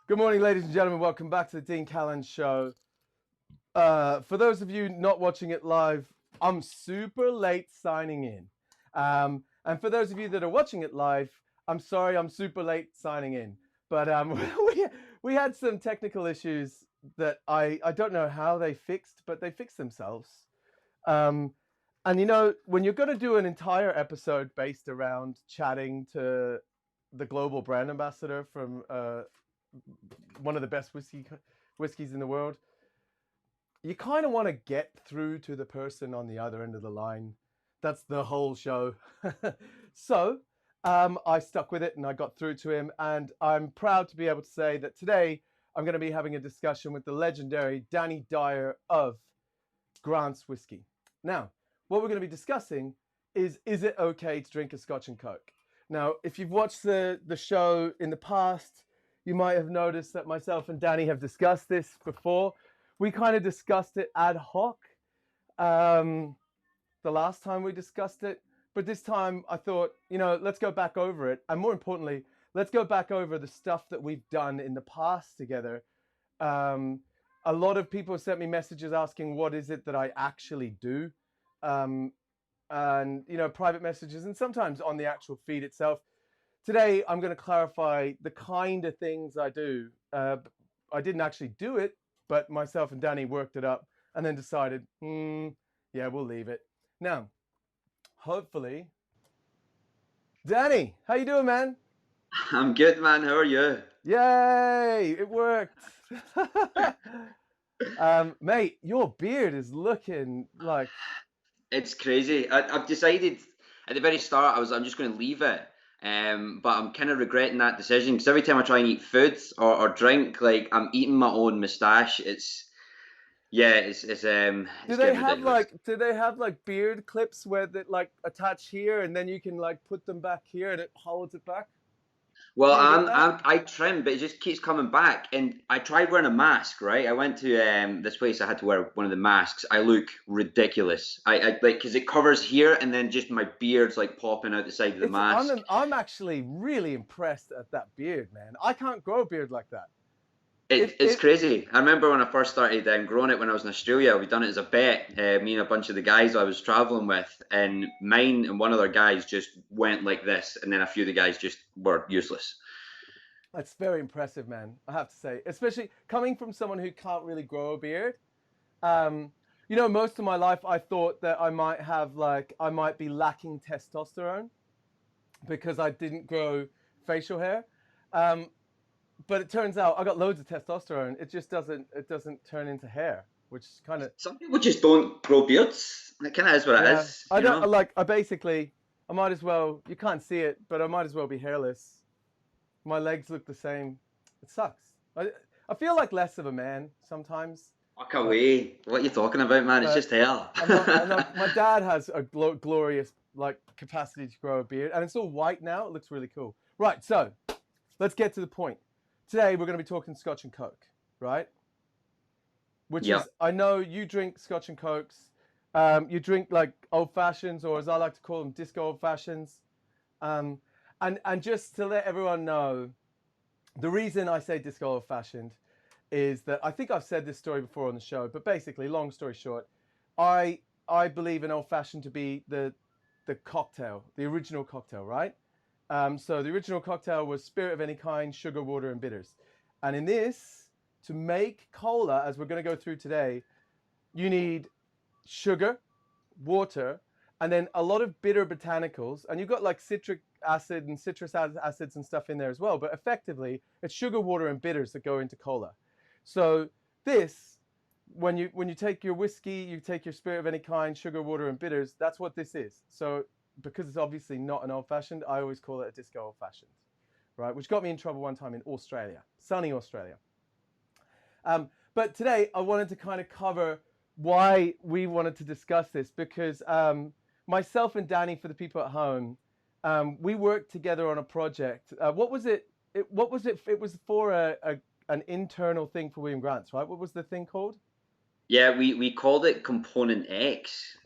Good morning, ladies and gentlemen. Welcome back to the Dean Callan Show. For those of you not watching it live, I'm super late signing in. And for those of you that are watching it live, I'm sorry I'm super late signing in. But we had some technical issues that I don't know how they fixed, but they fixed themselves. And you know, when you're going to do an entire episode based around chatting to the global brand ambassador from one of the best whiskeys in the world, you kind of want to get through to the person on the other end of the line. That's the whole show. So I stuck with it and I got through to him, and I'm proud to be able to say that today I'm going to be having a discussion with the legendary Danny Dyer of Grant's Whiskey. Now, what we're going to be discussing is it okay to drink a Scotch and Coke? Now, if you've watched the show in the past, you might have noticed that myself and Danny have discussed this before. We kind of discussed it ad hoc the last time we discussed it. But this time I thought, you know, let's go back over it. And more importantly, let's go back over the stuff that we've done in the past together. A lot of people sent me messages asking what is it that I actually do. And, you know, private messages and sometimes on the actual feed itself. Today, I'm going to clarify the kind of things I do. I didn't actually do it, but myself and Danny worked it up and then decided, yeah, we'll leave it. Now, hopefully, Danny, how you doing, man? I'm good, man. How are you? Yay, it worked. Mate, your beard is looking like... It's crazy. I've decided at the very start I'm just going to leave it, but I'm kind of regretting that decision because every time I try and eat food or drink, like I'm eating my own moustache. Do It's they getting have ridiculous. like beard clips where they like attach here and then you can like put them back here and it holds it back? Well, Do you get that? I trim, but it just keeps coming back. And I tried wearing a mask, right? I went to this place. I had to wear one of the masks. I look ridiculous. I like because it covers here, and then just my beard's like popping out the side of the It's mask. I'm actually really impressed at that beard, man. I can't grow a beard like that. It's It crazy. I remember when I first started growing it when I was in Australia. We done it as a bet, me and a bunch of the guys I was traveling with, and mine and one other guys just went like this, and then a few of the guys just were useless. It's very impressive, man. I have to say, especially coming from someone who can't really grow a beard. Um, you know, most of my life I thought that I might be lacking testosterone because I didn't grow facial hair. Um, but it turns out I got loads of testosterone. It doesn't turn into hair, which kind of... Some people just don't grow beards. It kind of is what it Yeah. is, I you don't know. like. I might as well. You can't see it, but I might as well be hairless. My legs look the same. It sucks. I feel like less of a man sometimes. Walk But away. What you talking about, man? It's but just hair. I'm not. I'm not. My dad has a glorious like capacity to grow a beard, and it's all white now. It looks really cool. Right. So let's get to the point. Today we're going to be talking Scotch and Coke, right? Which Yeah. is, I know you drink Scotch and Cokes. You drink like old fashions, or as I like to call them, disco old fashions. Um, and just to let everyone know, the reason I say disco old fashioned is that I think I've said this story before on the show, but basically, long story short, I I believe an old fashioned to be the cocktail, the original cocktail, right? So the original cocktail was spirit of any kind, sugar, water, and bitters. And in this, to make cola, as we're going to go through today, you need sugar, water, and then a lot of bitter botanicals. And you've got like citric acid and citrus acids and stuff in there as well. But effectively, it's sugar, water, and bitters that go into cola. So this, when you take your whiskey, you take your spirit of any kind, sugar, water, and bitters. That's what this is. So because it's obviously not an old fashioned, I always call it a disco old fashioned, right? Which got me in trouble one time in Australia, sunny Australia. But today I wanted to kind of cover why we wanted to discuss this because myself and Danny, for the people at home, we worked together on a project. What was it? What was it? It was for an internal thing for William Grant's, right? What was the thing called? Yeah, we called it Component X.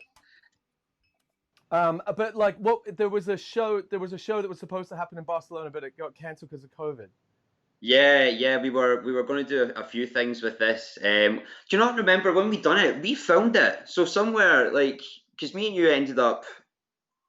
But like, what? There was a show. There was a show that was supposed to happen in Barcelona, but it got cancelled because of COVID. Yeah, we were going to do a few things with this. Do you not remember when we done it? We filmed it. So somewhere like, because me and you ended up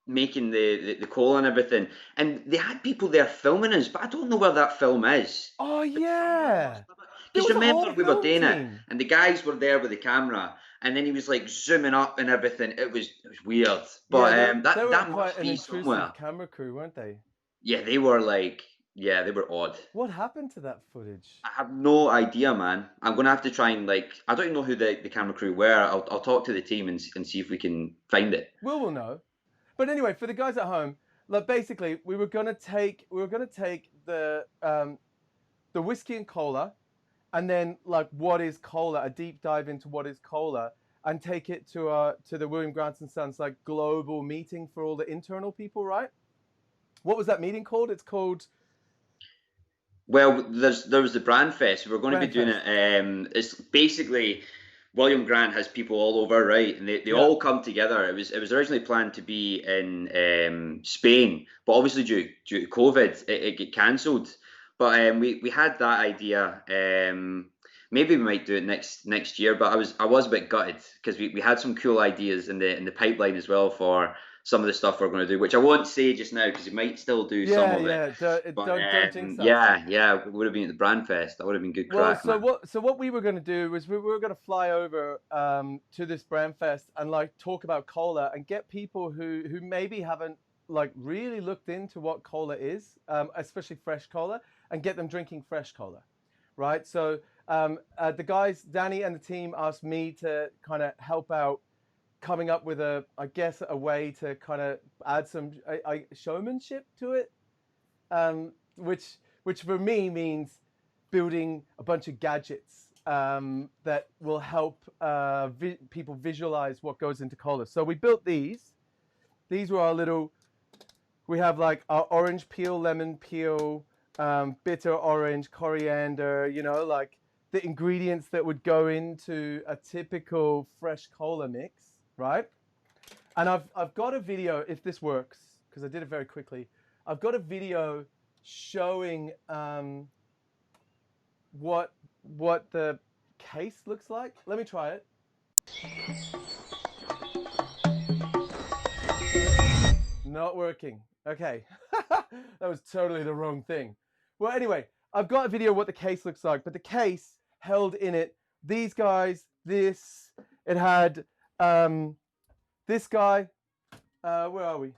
making the cola and everything, and they had people there filming us, but I don't know where that film is. Oh But somewhere must yeah, have it. there Because was a whole remember we were film doing it, team. and the guys were there with the camera, and then he was like zooming up and everything. It was weird, Yeah, but they that were that quite must an be intrusive somewhere. camera crew, weren't they? Yeah, they were like, yeah, they were odd. What happened to that footage? I have no idea, man. I'm gonna have to try and like, I don't even know who the camera crew were. I'll talk to the team and see if we can find it. Will know. But anyway, for the guys at home, like basically, we were gonna take the whiskey and cola, and then like what is cola, a deep dive into what is cola, and take it to the William Grant and Sons like global meeting for all the internal people, right? What was that meeting called? It's called Well, there was the brand fest. We were going to be doing Brandfest. it. It's basically William Grant has people all over, right? And they Yeah, all come together. It was originally planned to be in Spain, but obviously due to COVID, it got cancelled. But we had that idea. Maybe we might do it next year. But I was a bit gutted because we had some cool ideas in the pipeline as well for some of the stuff we're going to do, which I won't say just now because we might still do some yeah, of it. yeah. But Don't jinx us. yeah, we would have been at the brand fest. That would have been good Well, crack, so man. what we were going to do was we were going to fly over to this brand fest and like talk about cola and get people who maybe haven't like really looked into what cola is, especially fresh cola, and get them drinking fresh cola, right? So the guys, Danny and the team, asked me to kind of help out coming up with I guess, a way to kind of add some showmanship to it, which for me means building a bunch of gadgets that will help people visualize what goes into cola. So we built these. These were our little. We have like our orange peel, lemon peel, bitter orange, coriander. Like the ingredients that would go into a typical fresh cola mix, right? And I've got a video if this works because I did it very quickly. I've got a video showing what the case looks like. Let me try it. Not working. Okay. That was totally the wrong thing. Well, anyway, I've got a video of what the case looks like, but the case held in it these guys, this, it had this guy, where are we?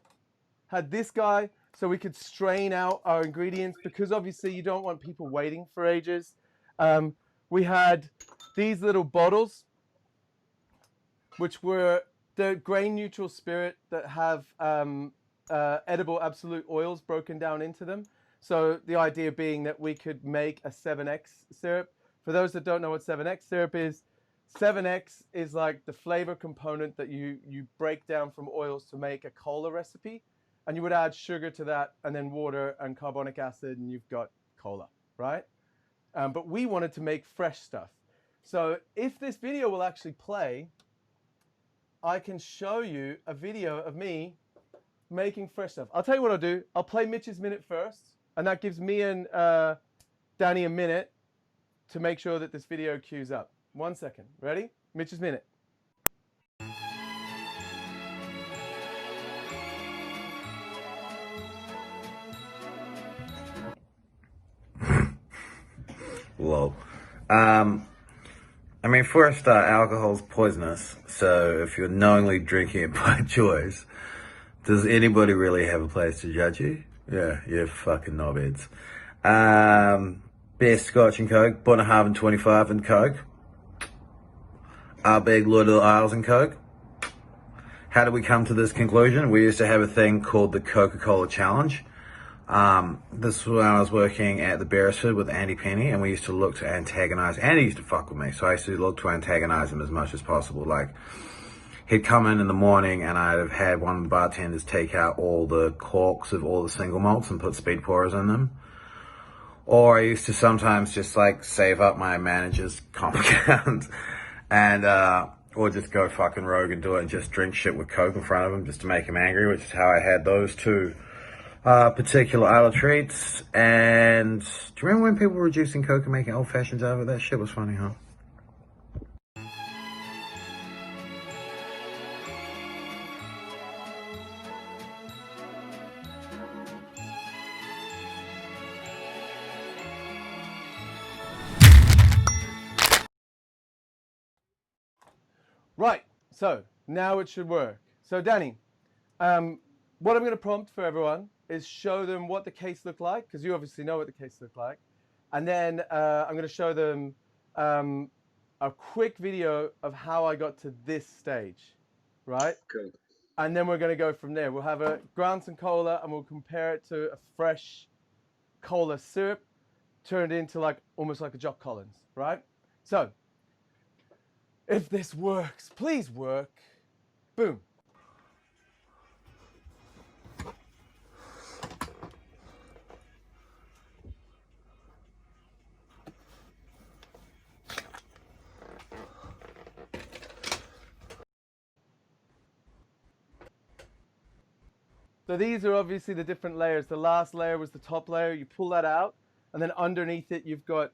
Had this guy so we could strain out our ingredients because obviously you don't want people waiting for ages. We had these little bottles, which were the grain neutral spirit that have edible absolute oils broken down into them. So the idea being that we could make a 7X syrup. For those that don't know what 7X syrup is, 7X is like the flavor component that you break down from oils to make a cola recipe. And you would add sugar to that and then water and carbonic acid and you've got cola, right? But we wanted to make fresh stuff. So if this video will actually play, I can show you a video of me making fresh stuff. I'll tell you what I'll do. I'll play Mitch's minute first, and that gives me and Danny a minute to make sure that this video queues up. 1 second. Ready? Mitch's minute. Lol. I mean, for a start, alcohol's poisonous, so if you're knowingly drinking it by choice, does anybody really have a place to judge you? Yeah, you're fucking knobheads. Best Scotch and Coke, Bunnahabhain 25 and Coke. Our big Lord of the Isles and Coke. How did we come to this conclusion? We used to have a thing called the Coca-Cola Challenge. This was when I was working at the Beresford with Andy Penny, and we used to look to antagonize. Andy used to fuck with me, so I used to look to antagonize him as much as possible. Like, he'd come in the morning, and I'd have had one of the bartenders take out all the corks of all the single malts and put speed pourers in them. Or I used to sometimes just like save up my manager's comp account and, or just go fucking rogue and do it and just drink shit with Coke in front of him just to make him angry, which is how I had those two particular other treats. And do you remember when people were reducing Coke and making old fashions out of it? That shit was funny, huh? Right, so now it should work. So Danny, what I'm going to prompt for everyone is show them what the case looked like, because you obviously know what the case looked like. And then I'm going to show them a quick video of how I got to this stage, right? Cool. And then we're going to go from there. We'll have a Grants and Cola, and we'll compare it to a fresh cola syrup turned into like almost like a Jock Collins, right? So if this works, please work. Boom. So these are obviously the different layers. The last layer was the top layer. You pull that out, and then underneath it, you've got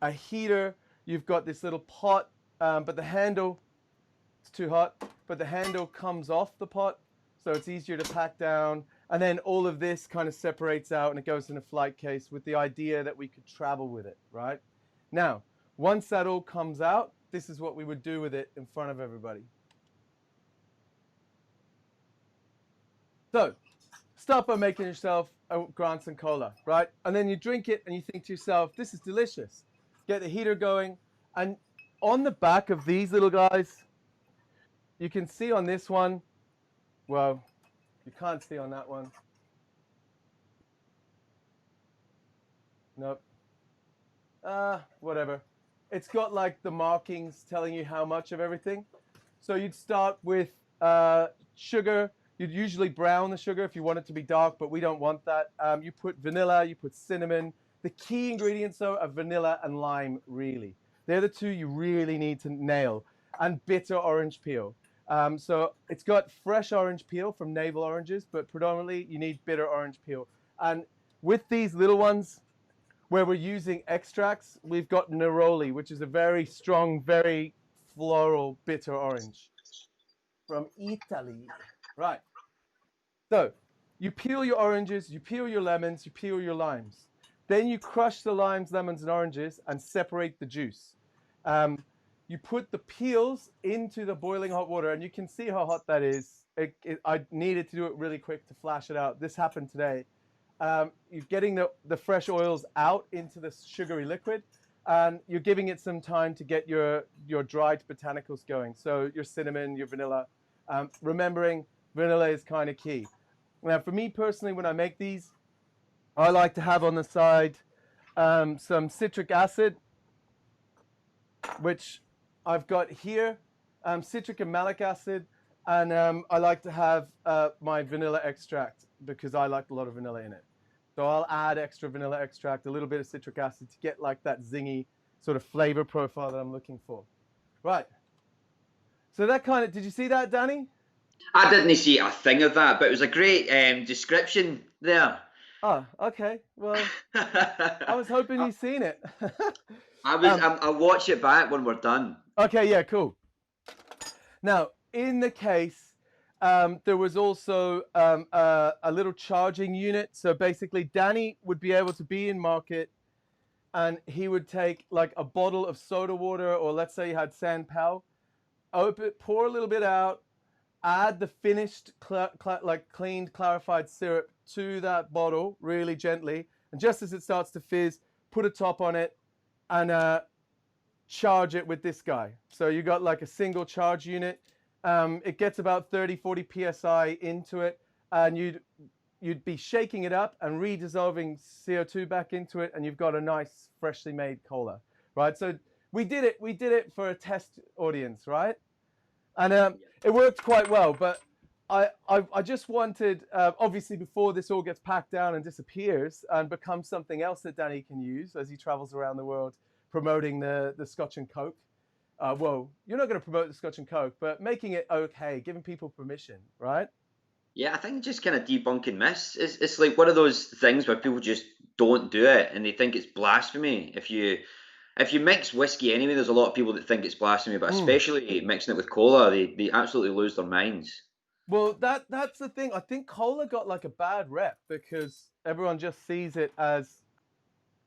a heater. You've got this little pot, but the handle, it's too hot, but the handle comes off the pot, so it's easier to pack down. And then all of this kind of separates out, and it goes in a flight case with the idea that we could travel with it, right? Now, once that all comes out, this is what we would do with it in front of everybody. So, start by making yourself a Grants and Cola, right? And then you drink it and you think to yourself, this is delicious. Get the heater going. And on the back of these little guys, you can see on this one, well, you can't see on that one. Nope. Whatever. It's got like the markings telling you how much of everything. So you'd start with sugar. You'd usually brown the sugar if you want it to be dark, but we don't want that. You put vanilla, you put cinnamon. The key ingredients, though, are vanilla and lime, really. They're the two you really need to nail. And bitter orange peel. So it's got fresh orange peel from navel oranges, but predominantly you need bitter orange peel. And with these little ones, where we're using extracts, we've got Neroli, which is a very strong, very floral bitter orange from Italy. Right. So you peel your oranges, you peel your lemons, you peel your limes. Then you crush the limes, lemons, and oranges and separate the juice. You put the peels into the boiling hot water, and you can see how hot that is. I needed to do it really quick to flash it out. This happened today. You're getting the fresh oils out into the sugary liquid, and you're giving it some time to get your dried botanicals going. So your cinnamon, your vanilla. Remembering vanilla is kind of key. Now, for me personally, when I make these, I like to have on the side some citric acid, which I've got here, citric and malic acid, and I like to have my vanilla extract because I like a lot of vanilla in it. So I'll add extra vanilla extract, a little bit of citric acid to get like that zingy sort of flavor profile that I'm looking for. Right. So that kind of, did you see that, Danny? I didn't see a thing of that, but it was a great description there. Oh, okay. Well, I was hoping you'd seen it. I'll watch it back when we're done. Okay, yeah, cool. Now, in the case, there was also a little charging unit. So basically, Danny would be able to be in market, and he would take like a bottle of soda water, or let's say you had San Pao, open it, pour a little bit out, add the finished, cleaned, clarified syrup to that bottle really gently, and just as it starts to fizz, put a top on it, and charge it with this guy. So you got like a single charge unit. It gets about 30-40 psi into it, and you'd be shaking it up and redissolving CO2 back into it, and you've got a nice freshly made cola, right? So we did it for a test audience, right? And it worked quite well, but I just wanted, obviously before this all gets packed down and disappears and becomes something else that Danny can use as he travels around the world promoting the Scotch and Coke. Well, you're not going to promote the Scotch and Coke, but making it okay, giving people permission, right? Yeah, I think just kind of debunking myths. It's like one of those things where people just don't do it and they think it's blasphemy. If you mix whiskey anyway, there's a lot of people that think it's blasphemy, but Mm. especially mixing it with cola, they absolutely lose their minds. Well, that's the thing. I think cola got like a bad rep because everyone just sees it as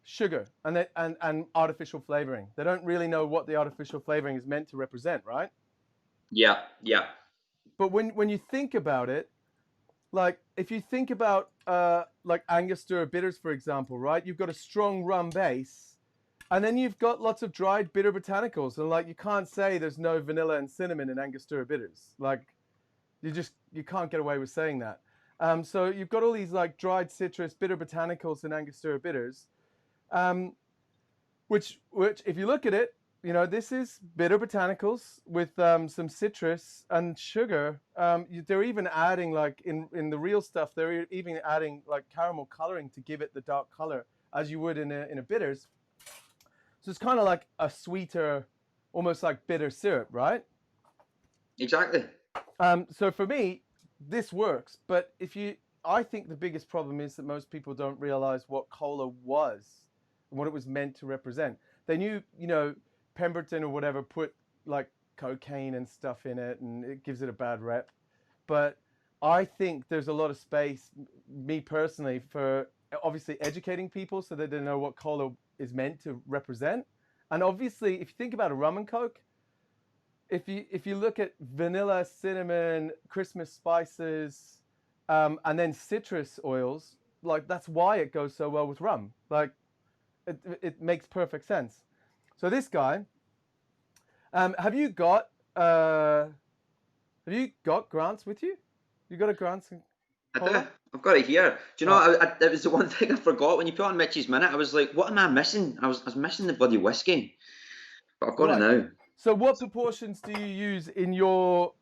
sugar and artificial flavoring. They don't really know what the artificial flavoring is meant to represent, right? Yeah, yeah. But when you think about it, like if you think about like Angostura bitters, for example, right? You've got a strong rum base, and then you've got lots of dried bitter botanicals, and like you can't say there's no vanilla and cinnamon in Angostura bitters. Like you can't get away with saying that. So you've got all these like dried citrus, bitter botanicals in Angostura bitters, um, which if you look at it, you know, this is bitter botanicals with some citrus and sugar. They're even adding like in the real stuff, they're even adding like caramel coloring to give it the dark color as you would in a bitters. So it's kind of like a sweeter, almost like bitter syrup, right? Exactly. So for me, this works. But I think the biggest problem is that most people don't realize what cola was and what it was meant to represent. They knew, you know, Pemberton or whatever put like cocaine and stuff in it, and it gives it a bad rep. But I think there's a lot of space, me personally, for obviously educating people so that they know what cola is meant to represent. And obviously, if you think about a rum and coke, if you look at vanilla, cinnamon, Christmas spices, and then citrus oils, like that's why it goes so well with rum. Like it makes perfect sense. So this guy, have you got Grants with you? You got a Grants and I do. cola? I've got it here. Do you know, Oh, it was the one thing I forgot when you put on Mitch's Minute. I was like, what am I missing? I was missing the bloody whiskey, but I've got it right. now. So what proportions do you use in your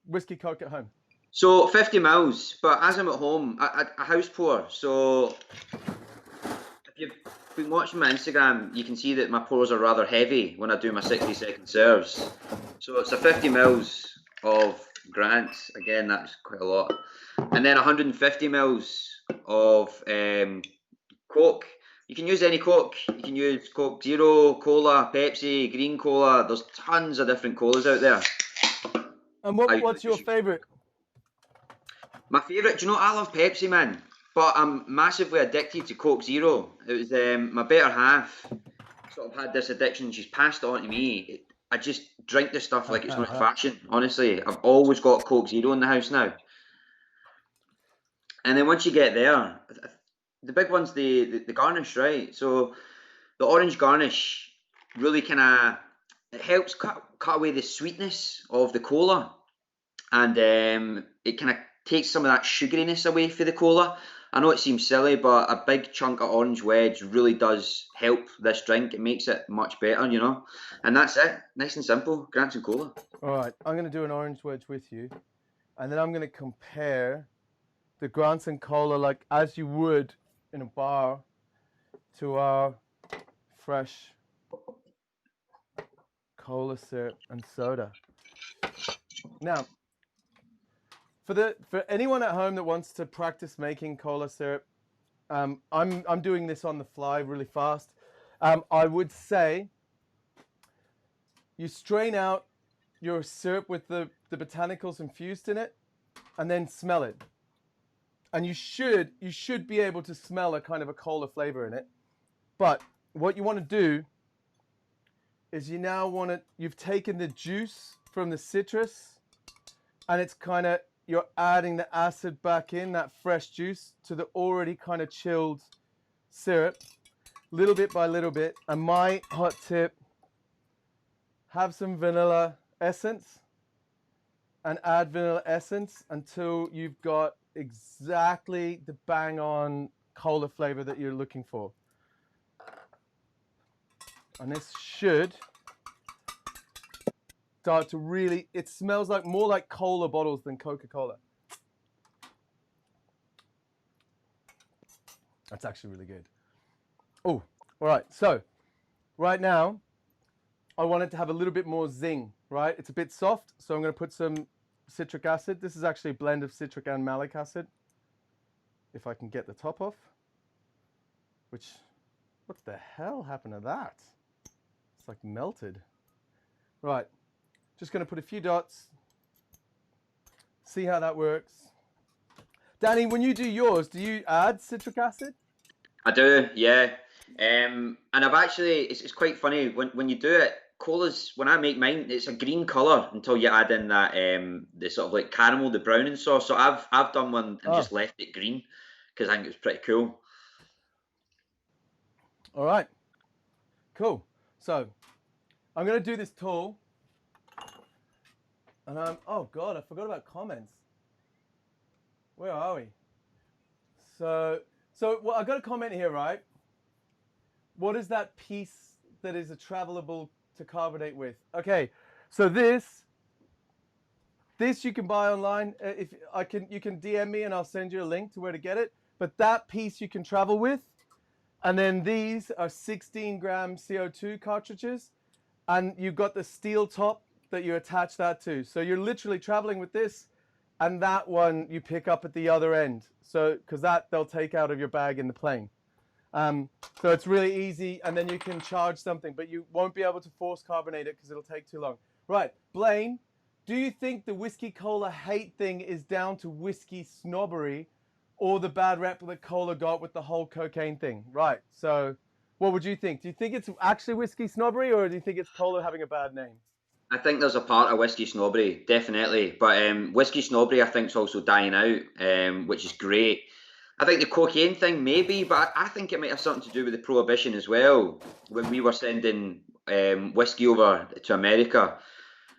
whiskey coke at home? So 50 mils, but as I'm at home, I house pour. So if you've been watching my Instagram, you can see that my pours are rather heavy when I do my 60-second serves. So it's a 50 mils of Grants. Again, that's quite a lot. And then 150 mils of Coke. You can use any Coke. You can use Coke Zero, Cola, Pepsi, Green Cola. There's tons of different colas out there. And I what's your favorite? My favourite, do you know, I love Pepsi, man, but I'm massively addicted to Coke Zero. It was my better half sort of had this addiction. She's passed it on to me. I just drink this stuff like it's not fashion. Honestly, I've always got Coke Zero in the house now. And then once you get there, the big one's the garnish, right? So the orange garnish really kind of it helps cut away the sweetness of the cola, and it kind of takes some of that sugariness away for the cola. I know it seems silly, but a big chunk of orange wedge really does help this drink. It makes it much better, you know. And that's it. Nice and simple. Grants and cola. All right, I'm going to do an orange wedge with you, and then I'm going to compare the Grants and Cola like as you would in a bar to our fresh cola syrup and soda. Now, for anyone at home that wants to practice making cola syrup, I'm doing this on the fly really fast. I would say you strain out your syrup with the botanicals infused in it, and then smell it. And you should be able to smell a kind of a cola flavor in it. But what you want to do is you've taken the juice from the citrus, and it's kind of you're adding the acid back in, that fresh juice, to the already kind of chilled syrup, little bit by little bit. And my hot tip, have some vanilla essence and add vanilla essence until you've got exactly the bang on cola flavor that you're looking for. And this should start to really, it smells like more like cola bottles than Coca-Cola. That's actually really good. Oh, all right. So right now, I want it to have a little bit more zing, right? It's a bit soft, so I'm going to put some citric acid. This is actually a blend of citric and malic acid. If I can get the top off. Which, what the hell happened to that? It's like melted. Right, just going to put a few dots. See how that works. Danny, when you do yours, do you add citric acid? I do, yeah. And I've actually, it's quite funny when you do it. Colas, when I make mine, it's a green color until you add in that the sort of like caramel, the browning sauce. So I've done one and just left it green because I think it was pretty cool. All right, cool. So I'm gonna do this tall, and oh god, I forgot about comments. Where are we? So well, I got a comment here, right? What is that piece that is a travelable to carbonate with? Okay, so this you can buy online. If you can DM me and I'll send you a link to where to get it. But that piece you can travel with, and then these are 16-gram CO2 cartridges, and you've got the steel top that you attach that to. So you're literally traveling with this, and that one you pick up at the other end. So because that they'll take out of your bag in the plane. So it's really easy, and then you can charge something, but you won't be able to force carbonate it because it'll take too long. Right, Blaine, do you think the whiskey cola hate thing is down to whiskey snobbery, or the bad rep that cola got with the whole cocaine thing? Right, so what would you think? Do you think it's actually whiskey snobbery, or do you think it's cola having a bad name? I think there's a part of whiskey snobbery, definitely. But whiskey snobbery, I think, is also dying out, which is great. I think the cocaine thing, maybe, but I think it might have something to do with the prohibition as well. When we were sending whiskey over to America,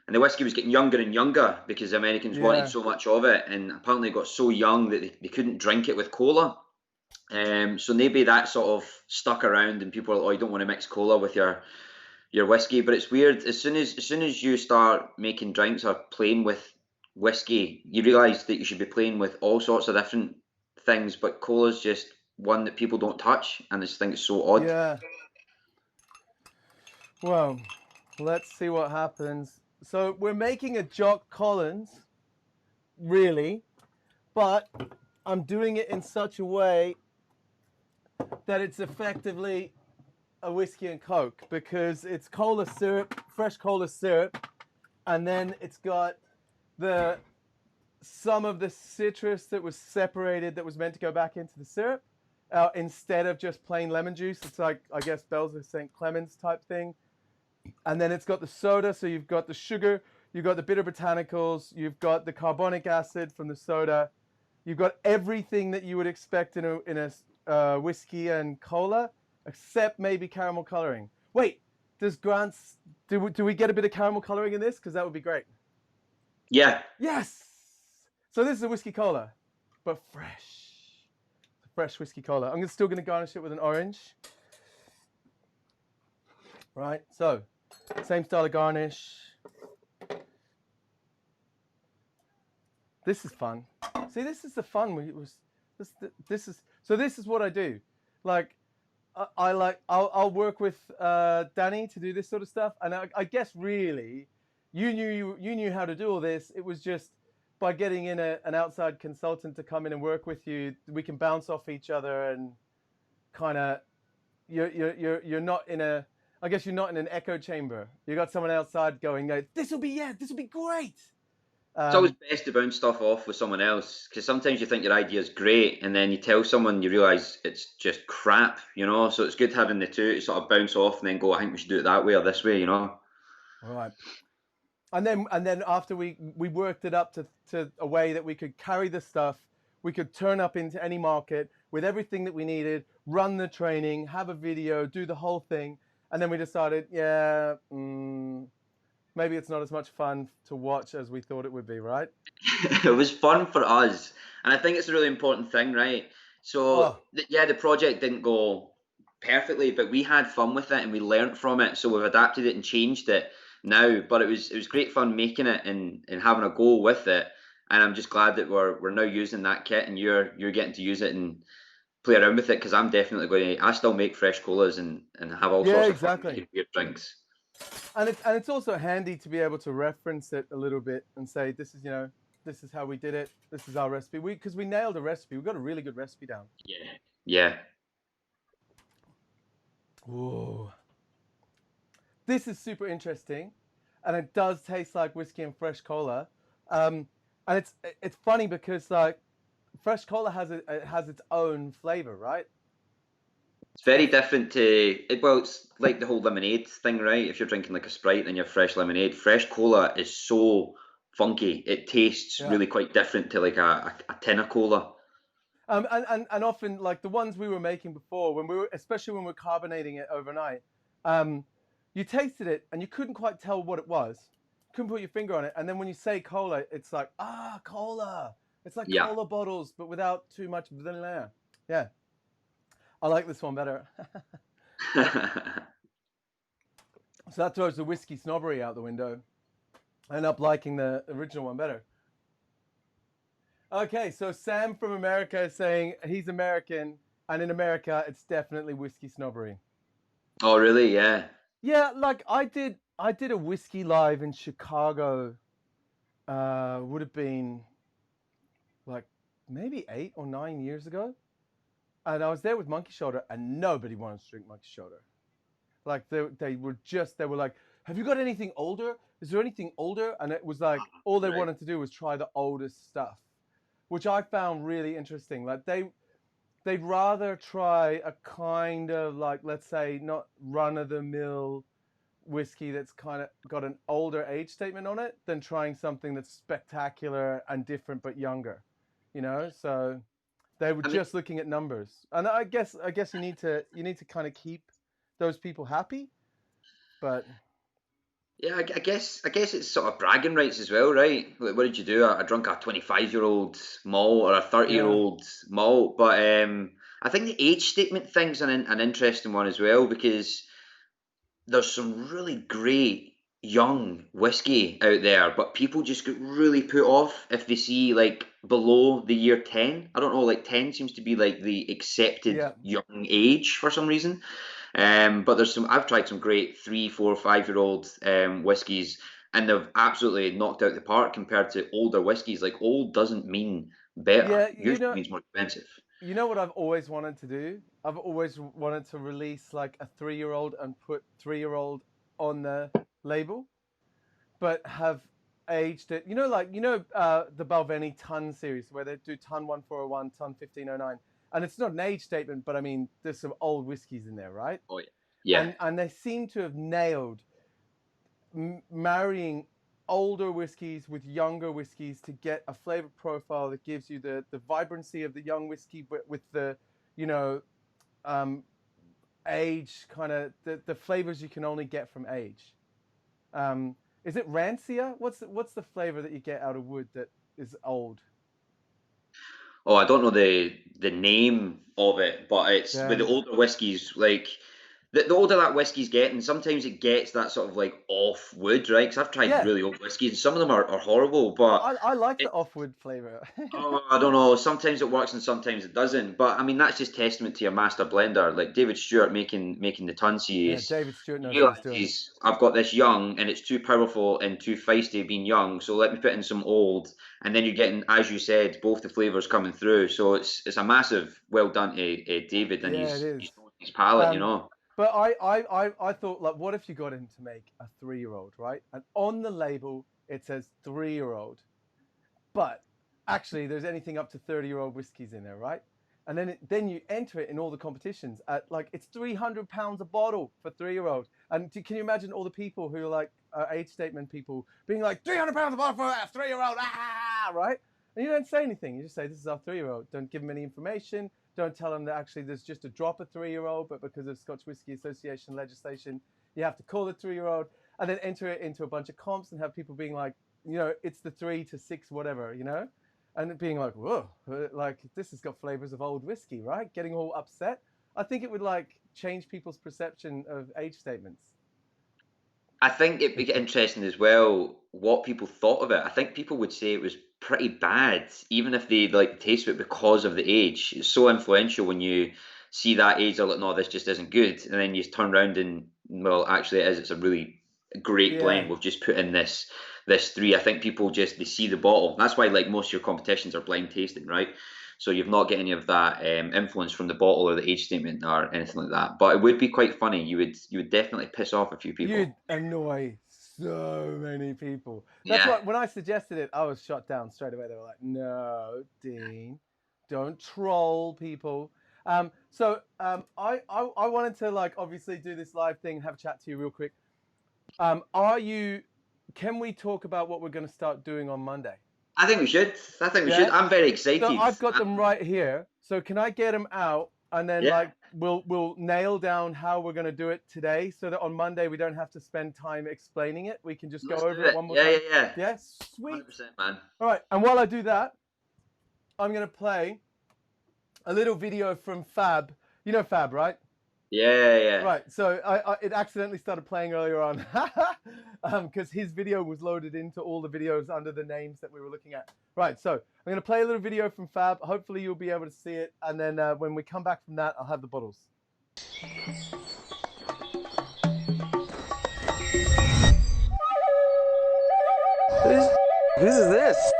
and the whiskey was getting younger and younger because the Americans wanted so much of it, and apparently it got so young that they couldn't drink it with cola. So maybe that sort of stuck around, and people are like, oh, you don't want to mix cola with your whiskey. But it's weird. As soon as you start making drinks or playing with whiskey, you realise that you should be playing with all sorts of different things, but cola's just one that people don't touch, and I just think it's so odd. Yeah. Well, let's see what happens. So we're making a Jock Collins, really, but I'm doing it in such a way that it's effectively a whiskey and Coke, because it's cola syrup, fresh cola syrup, and then it's got some of the citrus that was separated that was meant to go back into the syrup instead of just plain lemon juice. It's like, I guess, Bells of St. Clements type thing. And then it's got the soda, so you've got the sugar, you've got the bitter botanicals, you've got the carbonic acid from the soda, you've got everything that you would expect in a whiskey and cola, except maybe caramel coloring. Wait, does Grant's, do we get a bit of caramel coloring in this? Because that would be great. Yeah. Yes! So this is a whiskey cola, but fresh. It's a fresh whiskey cola. I'm still going to garnish it with an orange. Right, so same style of garnish. This is fun. See, this is the fun. This is what I do. Like, I'll work with Danny to do this sort of stuff, and I guess really, you knew how to do all this. It was just by getting in an outside consultant to come in and work with you, we can bounce off each other, and kind of you're not in a, I guess you're not in an echo chamber. You got someone outside going, this will be great. It's always best to bounce stuff off with someone else, because sometimes you think your idea is great, and then you tell someone, you realise it's just crap, So it's good having the two to sort of bounce off and then go, I think we should do it that way or this way, All right. And then after we worked it up to a way that we could carry the stuff, we could turn up into any market with everything that we needed, run the training, have a video, do the whole thing. And then we decided, maybe it's not as much fun to watch as we thought it would be, right? It was fun for us. And I think it's a really important thing, right? So, the project didn't go perfectly, but we had fun with it and we learned from it. So we've adapted it and changed it now. But it was great fun making it and having a go with it. And I'm just glad that we're now using that kit, and you're getting to use it and play around with it, because I'm definitely going to. I still make fresh colas and have all sorts of fun weird drinks. And it's also handy to be able to reference it a little bit and say, this is this is how we did it. This is our recipe. Because we nailed a recipe. We got a really good recipe down. Yeah. Yeah. Ooh. This is super interesting, and it does taste like whiskey and fresh cola. And it's funny because like fresh cola it has its own flavor, right? It's very different to well, it's like the whole lemonade thing, right? If you're drinking like a Sprite and you're fresh lemonade, fresh cola is so funky. It tastes Yeah. really quite different to like a tin of cola. And often like the ones we were making before, especially when we were carbonating it overnight, you tasted it and you couldn't quite tell what it was. Couldn't put your finger on it. And then when you say cola, it's like, cola. It's like Yeah. cola bottles, but without too much vanilla. Yeah. I like this one better. So that throws the whiskey snobbery out the window. I end up liking the original one better. Okay, so Sam from America is saying he's American, and in America, it's definitely whiskey snobbery. Oh, really? Yeah. Yeah, like I did a whiskey live in Chicago. Would have been like maybe 8 or 9 years ago, and I was there with Monkey Shoulder, and nobody wanted to drink Monkey Shoulder. Like they were like, have you got anything older? Is there anything older? And it was like all they wanted to do was try the oldest stuff, which I found really interesting. Like they'd rather try a kind of like, let's say, not run of the mill whiskey that's kind of got an older age statement on it than trying something that's spectacular and different but younger. So they were just looking at numbers. And I guess you need to kind of keep those people happy, but Yeah, I guess it's sort of bragging rights as well, right? Like, what did you do? I drunk a 25-year-old malt or a 30-year-old malt, but I think the age statement thing's an interesting one as well because there's some really great young whiskey out there, but people just get really put off if they see like below the year 10. I don't know, like 10 seems to be like the accepted yeah. young age for some reason. But I've tried some great 3, 4, 5-year-old whiskies, and they've absolutely knocked out the park compared to older whiskies. Like old doesn't mean better; Yeah, usually means more expensive. you know what I've always wanted to do? I've always wanted to release like a 3-year-old and put 3-year-old on the label, but have aged it. The Balvenie Ton series where they do Ton 1401, Ton 1509, and it's not an age statement, but I mean there's some old whiskies in there, right? Oh yeah, yeah. And they seem to have nailed marrying older whiskies with younger whiskies to get a flavor profile that gives you the vibrancy of the young whiskey, but with the age kind of the flavors you can only get from age. Is it rancia? What's the flavor that you get out of wood that is old? Oh, I don't know the name of it, but it's with Yeah. the older whiskies, like the older that whiskey's getting, sometimes it gets that sort of like off wood, right? Because I've tried Yeah. really old whiskies, and some of them are horrible, but I like the off wood flavor. oh, I don't know. Sometimes it works and sometimes it doesn't. But I mean, that's just testament to your master blender, like David Stewart making the Ton Yeah, series. David Stewart He knows what he's doing. realizes I've got this young and it's too powerful and too feisty being young, so let me put in some old, and then you're getting, as you said, both the flavors coming through. So it's a massive well done to David and Yeah, it is. his palate, But I thought, like, what if you got him to make a 3-year-old, right? And on the label it says 3-year-old, but actually there's anything up to 30-year-old whiskeys in there, right? And then you enter it in all the competitions at like it's £300 a bottle for 3-year-old. And can you imagine all the people who are like age statement people being like £300 a bottle for a 3-year-old, right? And you don't say anything. You just say this is our 3-year-old. Don't give them any information. Don't tell them that actually there's just a drop of 3-year-old, but because of Scotch Whisky Association legislation, you have to call it 3-year-old, and then enter it into a bunch of comps and have people being like, it's the 3 to 6, whatever, and it being like, whoa, like this has got flavors of old whiskey, right? Getting all upset. I think it would like change people's perception of age statements. I think it'd be interesting as well what people thought of it. I think people would say it was pretty bad, even if they like the taste of it because of the age. It's so influential when you see that age, they're like, no, this just isn't good. And then you turn around and, well, actually it is. It's a really great blend. We've just put in this this 3. I think people they see the bottle. That's why like most of your competitions are blind tasting, right? So you've not got any of that influence from the bottle or the age statement or anything like that. But it would be quite funny. You would definitely piss off a few people. You'd annoy so many people. That's Yeah. why when I suggested it, I was shot down straight away. They were like, "No, Dean, don't troll people." I wanted to like obviously do this live thing, have a chat to you real quick. Can we talk about what we're going to start doing on Monday? I think we should. Yeah? should. I'm very excited. So I've got them right here. So can I get them out, and then Yeah. like we'll nail down how we're going to do it today, so that on Monday we don't have to spend time explaining it. We can just Let's go do over it one more Yeah, time. yeah. Yeah, sweet. 100%, man. All right, and while I do that, I'm going to play a little video from Fab. You know Fab, right? Yeah. Right, so it accidentally started playing earlier on because his video was loaded into all the videos under the names that we were looking at. Right, so I'm going to play a little video from Fab. Hopefully you'll be able to see it. And then when we come back from that, I'll have the bottles. Whose is this?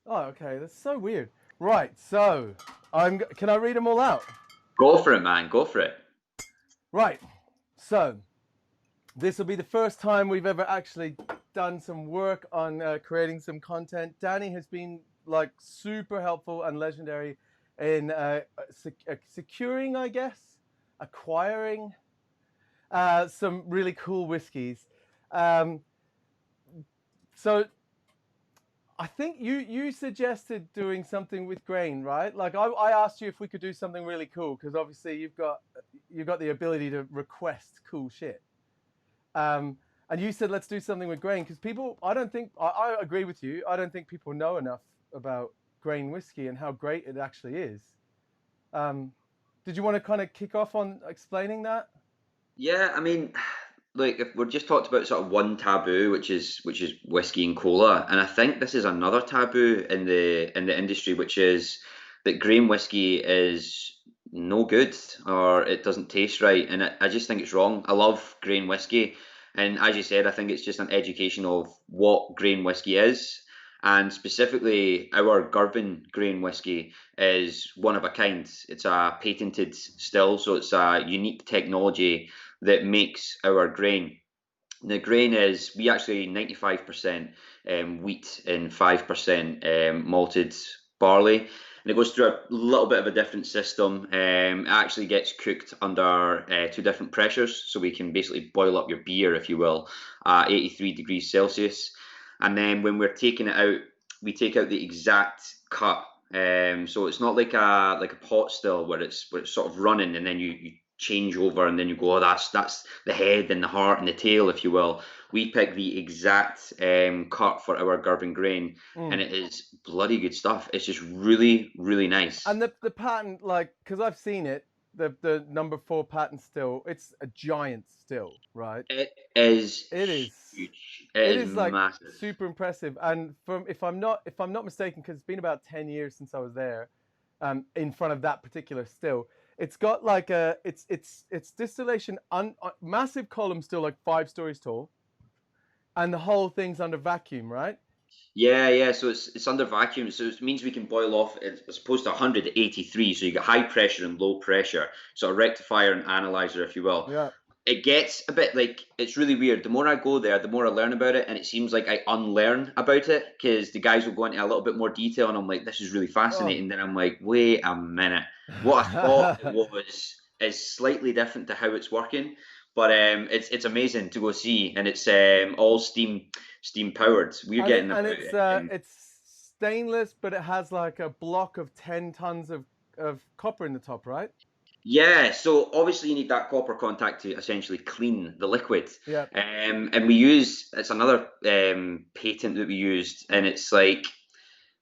Oh, okay, that's so weird. Right, so can I read them all out? Go for it, man. Go for it. Right, so this will be the first time we've ever actually done some work on creating some content. Danny has been like super helpful and legendary in securing, I guess, acquiring some really cool whiskeys. So I think you suggested doing something with grain, right? Like I asked you if we could do something really cool because obviously you've got the ability to request cool shit. And you said let's do something with grain because people, I agree with you. I don't think people know enough about grain whiskey and how great it actually is. Did you want to kind of kick off on explaining that? Yeah, I mean, like if we're just talked about sort of one taboo, which is whiskey and cola, and I think this is another taboo in the industry, which is that grain whiskey is no good or it doesn't taste right, and I just think it's wrong. I love grain whiskey, and as you said, I think it's just an education of what grain whiskey is. And specifically, our Bourbon grain whiskey is one of a kind. It's a patented still, so it's a unique technology that makes our grain. The grain is we actually 95% wheat and 5% malted barley, and it goes through a little bit of a different system. It actually gets cooked under 2 different pressures, so we can basically boil up your beer, if you will, at 83 degrees Celsius. And then when we're taking it out, we take out the exact cut. So it's not like a pot still where it's sort of running and then you change over and then you go, oh, that's the head and the heart and the tail, if you will. We pick the exact cut for our Bourbon grain, and it is bloody good stuff. It's just really, really nice. And the patent, like, because I've seen it, the number 4 patent still, it's a giant still, right? It is huge. It is like massive. super impressive. And if I'm not mistaken, because it's been about 10 years since I was there, in front of that particular still, it's got like it's distillation massive column still, like 5 stories tall, and the whole thing's under vacuum, right? Yeah. So it's under vacuum, so it means we can boil off as opposed to 183. So you get high pressure and low pressure, so a rectifier and analyzer, if you will. Yeah. It gets a bit like, it's really weird. The more I go there, the more I learn about it, and it seems like I unlearn about it because the guys will go into a little bit more detail, and I'm like, this is really fascinating. Then I'm like, wait a minute, what I thought it was is slightly different to how it's working. But it's amazing to go see, and it's all steam powered. We're getting about It's stainless, but it has like a block of 10 tons of copper in the top, right? yeah. So obviously you need that copper contact to essentially clean the liquid. Yeah. And it's another patent that we used, and it's like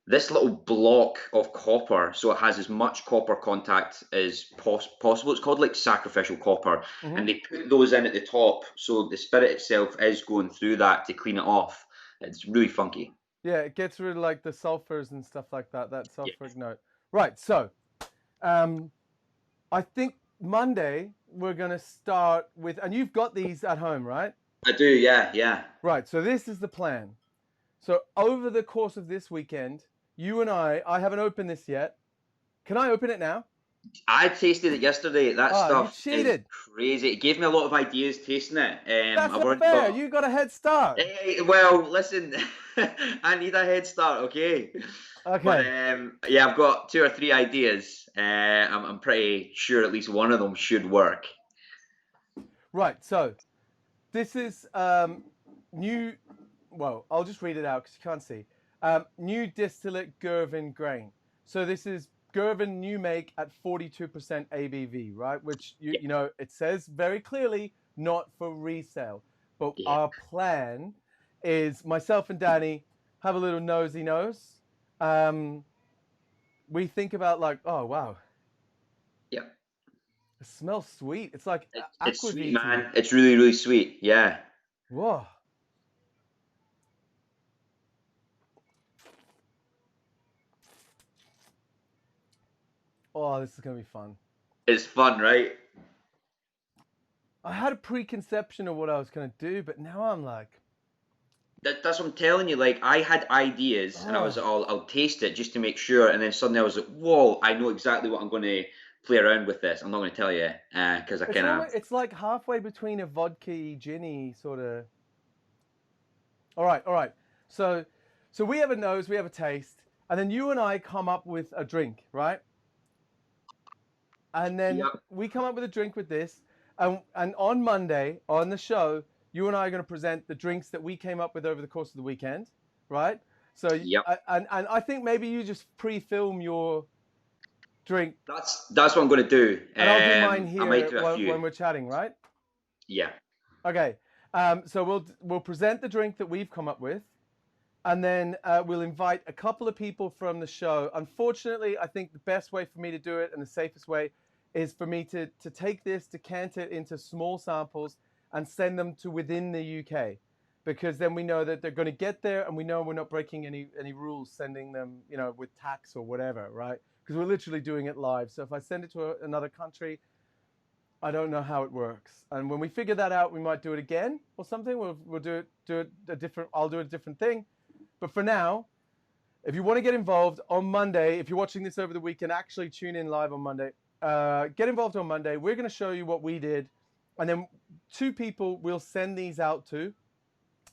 this little block of copper, so it has as much copper contact as possible. It's called like sacrificial copper, and they put those in at the top, so the spirit itself is going through that to clean it off. It's really funky. Yeah, it gets rid of like the sulfurs and stuff like that. That Yeah. sulfuric note. Right. So, I think Monday we're gonna start with, and you've got these at home, right? I do, yeah, yeah. Right. So this is the plan. So over the course of this weekend, you and I haven't opened this yet. Can I open it now? I tasted it yesterday. That stuff you is cheated. crazy. It gave me a lot of ideas tasting it. That's I've not already fair. got... You got a head start. Hey, well, listen, I need a head start, okay? Okay. But yeah, I've got 2 or 3 ideas. I'm pretty sure at least one of them should work. Right. So this is new. Well, I'll just read it out because you can't see. New distillate Girvan grain. So this is Girvan new make at 42% ABV, right? Which you know it says very clearly not for resale. But our plan is myself and Danny have a little nosy nose. We think about like, oh wow, Yeah. it smells sweet. It's like It's sweet, aquavit. man. It's really, really sweet. Yeah. Whoa. Oh, this is gonna be fun. It's fun, right? I had a preconception of what I was gonna do, but now I'm like, That's what I'm telling you. Like, I had ideas, and I was, I'll taste it just to make sure. And then suddenly I was like, whoa, I know exactly what I'm going to play around with this. I'm not going to tell you because I kind of. it's like halfway between a vodka ginny sort of. All right. So we have a nose, we have a taste, and then you and I come up with a drink, right? And then we come up with a drink with this, and on Monday on the show, you and I are going to present the drinks that we came up with over the course of the weekend, right? So and I think maybe you just pre-film your drink. That's what I'm going to do. And I'll do mine here I might do a few. when we're chatting, right? Yeah. Okay. So we'll present the drink that we've come up with, and then we'll invite a couple of people from the show. Unfortunately, I think the best way for me to do it and the safest way is for me to take this, decant it into small samples, and send them to within the UK, because then we know that they're going to get there, and we know we're not breaking any rules sending them, you know, with tax or whatever, right? Because we're literally doing it live. So if I send it to another country, I don't know how it works. And when we figure that out, we might do it again or something. We'll do it a different. I'll do a different thing. But for now, if you want to get involved on Monday, if you're watching this over the weekend, actually tune in live on Monday. Get involved on Monday. We're going to show you what we did, and then 2 people we'll send these out to,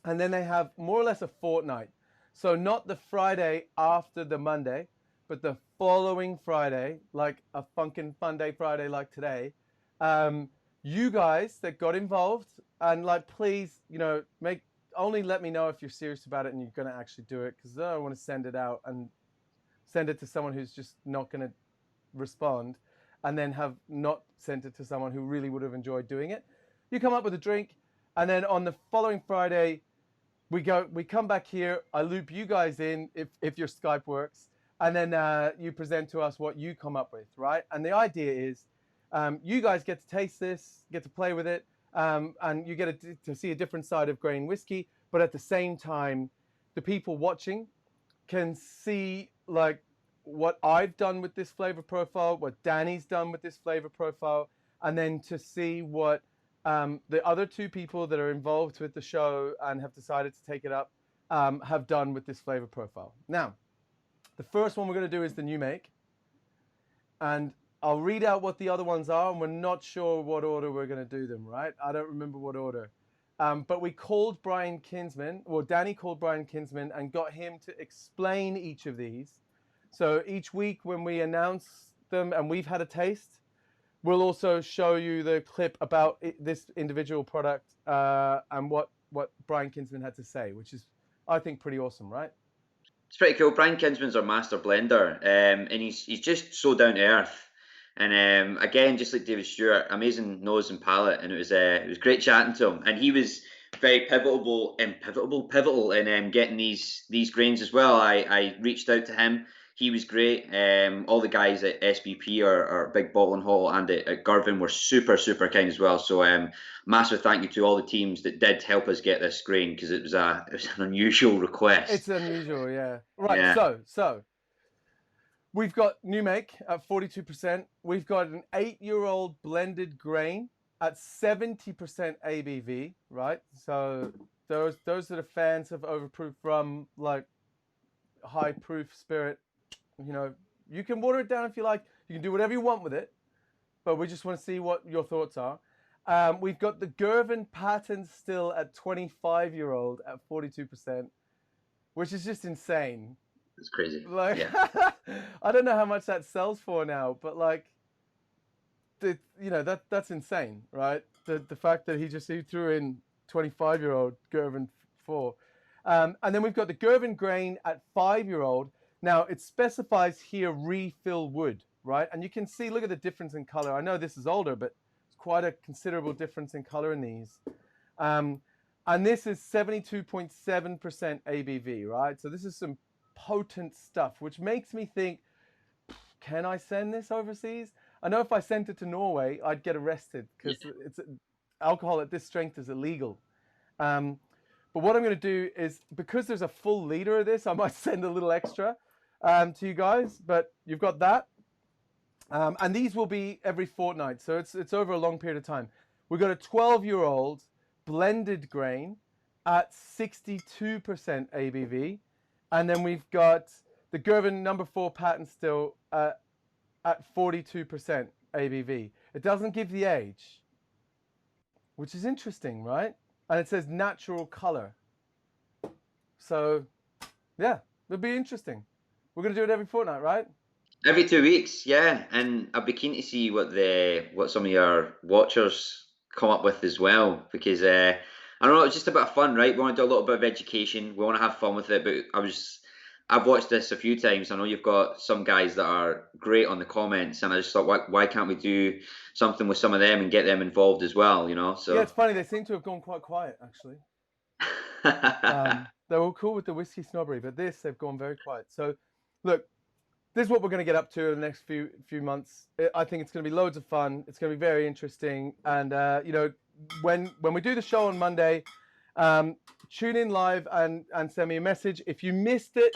and then they have more or less a fortnight. So not the Friday after the Monday, but the following Friday, like a funkin' fun day Friday like today. You guys that got involved, and like, please, you know, only let me know if you're serious about it and you're going to actually do it, because I don't want to send it out and send it to someone who's just not going to respond, and then have not sent it to someone who really would have enjoyed doing it. You come up with a drink, and then on the following Friday, we come back here. I loop you guys in if your Skype works, and then you present to us what you come up with, right? And the idea is, you guys get to taste this, get to play with it, and you get to see a different side of grain whiskey. But at the same time, the people watching can see like what I've done with this flavor profile, what Danny's done with this flavor profile, and then to see what the other 2 people that are involved with the show and have decided to take it up have done with this flavor profile. Now, the first one we're going to do is the new make, and I'll read out what the other ones are, and we're not sure what order we're going to do them, right? I don't remember what order. But we called Brian Kinsman, or Danny called Brian Kinsman and got him to explain each of these. So each week when we announce them and we've had a taste, we'll also show you the clip about this individual product and what Brian Kinsman had to say, which is, I think, pretty awesome, right? It's pretty cool. Brian Kinsman's our master blender, and he's just so down to earth. And again, just like David Stewart, amazing nose and palate, and it was great chatting to him. And he was very pivotal in getting these grains as well. I reached out to him. He was great. All the guys at SBP or Big Bottling Hall and at Girvan were super kind as well. So massive thank you to all the teams that did help us get this grain, because it was an unusual request. It's unusual, yeah. Right, Yeah. so we've got new make at 42%. We've got an 8-year-old blended grain at 70% ABV, right? So those that are fans of overproof rum, like high proof spirit, you know, you can water it down if you like. You can do whatever you want with it, but we just want to see what your thoughts are. We've got the Girvan patent still at 25-year-old at 42%, which is just insane. It's crazy. Like, yeah. I don't know how much that sells for now, but like, that's insane, right? The fact that he threw in 25-year-old Girvan 4. And then we've got the Girvan grain at 5-year-old. Now it specifies here refill wood, right? And you can see, look at the difference in color. I know this is older, but it's quite a considerable difference in color in these. And this is 72.7% ABV, right? So this is some potent stuff, which makes me think, can I send this overseas? I know if I sent it to Norway, I'd get arrested because alcohol at this strength is illegal. But what I'm going to do is, because there's a full liter of this, I might send a little extra to you guys. But you've got that. And these will be every fortnight. So it's over a long period of time. We've got a 12-year-old blended grain at 62% ABV. And then we've got the Girvan number 4 patent still at 42% ABV. It doesn't give the age, which is interesting, right? And it says natural color. So, yeah, it'll be interesting. We're going to do it every fortnight, right? Every 2 weeks, yeah. And I'd be keen to see what some of your watchers come up with as well, because I don't know, it's just a bit of fun, right? We want to do a little bit of education. We want to have fun with it. But I've watched this a few times. I know you've got some guys that are great on the comments, and I just thought, why can't we do something with some of them and get them involved as well? You know, so yeah, it's funny. They seem to have gone quite quiet, actually. They're all cool with the whiskey snobbery, but they've gone very quiet. So, look, this is what we're going to get up to in the next few months. I think it's going to be loads of fun. It's going to be very interesting. And when we do the show on Monday, tune in live and send me a message if you missed it.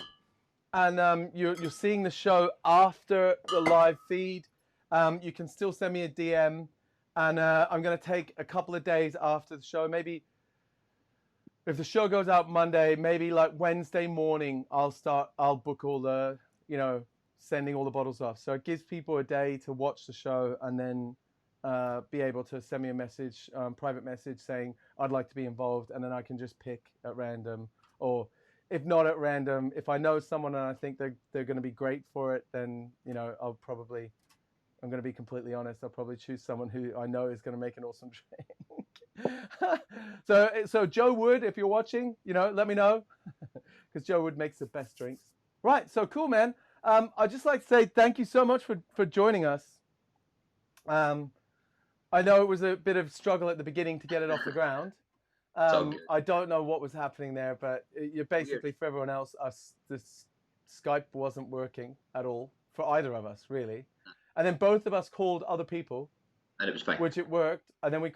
And you're seeing the show after the live feed, you can still send me a DM, and I'm going to take a couple of days after the show. Maybe if the show goes out Monday, maybe like Wednesday morning, I'll book all the, sending all the bottles off. So it gives people a day to watch the show and then be able to send me a message, private message saying, I'd like to be involved. And then I can just pick at random, or if not at random, if I know someone and I think they're going to be great for it, then, I'm going to be completely honest, I'll probably choose someone who I know is going to make an awesome drink. So Joe Wood, if you're watching, let me know, because Joe Wood makes the best drinks. Right, so cool, man. I'd just like to say thank you so much for joining us. I know it was a bit of struggle at the beginning to get it off the ground. I don't know what was happening there, but you're basically, for everyone else, this Skype wasn't working at all for either of us, really. And then both of us called other people, and it was fine, which it worked. And then we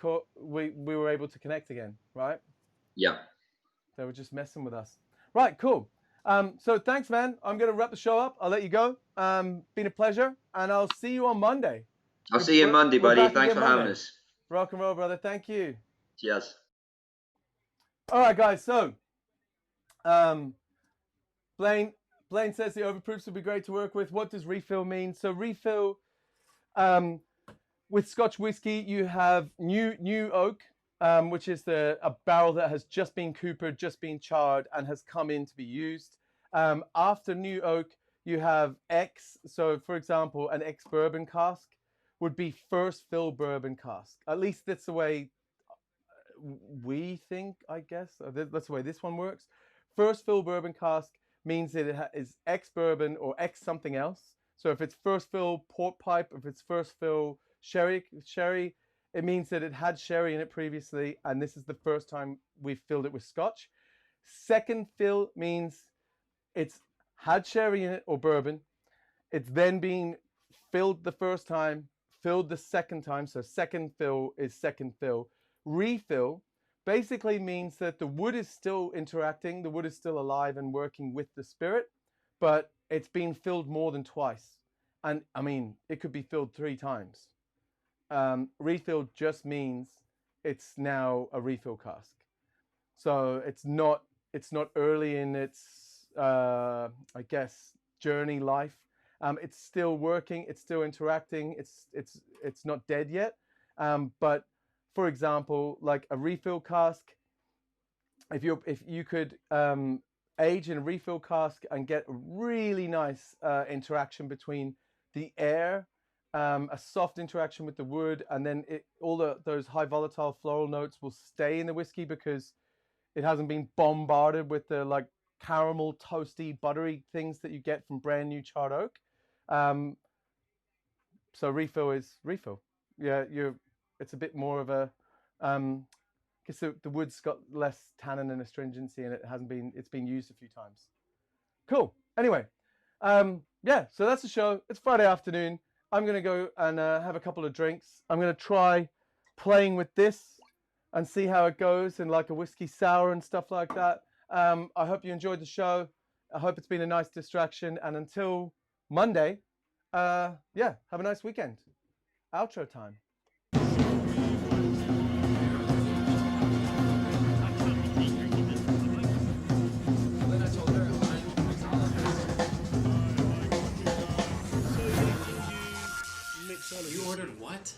were able to connect again, right? Yeah. They were just messing with us. Right, cool. So thanks, man. I'm going to wrap the show up. I'll let you go. Been a pleasure, and I'll see you on Monday. I'll see you Monday, buddy. Thanks for having us. Rock and roll, brother. Thank you. Cheers. All right, guys. So, Blaine says the overproofs would be great to work with. What does refill mean? So refill, with Scotch whiskey, you have new oak, which is a barrel that has just been coopered, just been charred, and has come in to be used. After new oak, you have X. So, for example, an ex bourbon cask, would be first fill bourbon cask. At least that's the way we think, I guess. That's the way this one works. First fill bourbon cask means that it is ex bourbon or ex something else. So if it's first fill port pipe, if it's first fill sherry, it means that it had sherry in it previously, and this is the first time we've filled it with Scotch. Second fill means it's had sherry in it or bourbon. It's then been filled the first time, filled the second time. So second fill is second fill. Refill basically means that the wood is still interacting, the wood is still alive and working with the spirit, but it's been filled more than twice. And I mean, it could be filled 3 times. Refill just means it's now a refill cask. So it's not early in its I guess journey life. It's still working, it's still interacting, it's not dead yet. But for example, like a refill cask, if you could age in a refill cask and get a really nice interaction between the air, a soft interaction with the wood, and then all those high volatile floral notes will stay in the whiskey because it hasn't been bombarded with the like caramel, toasty, buttery things that you get from brand new charred oak. So refill is refill. Yeah, it's a bit more of a because the wood's got less tannin and astringency, and it's been used a few times. Cool. Anyway, yeah, so that's the show. It's Friday afternoon. I'm gonna go and have a couple of drinks. I'm gonna try playing with this and see how it goes, and like a whiskey sour and stuff like that. I hope you enjoyed the show. I hope it's been a nice distraction. And until Monday, yeah, have a nice weekend. Outro time. You ordered what?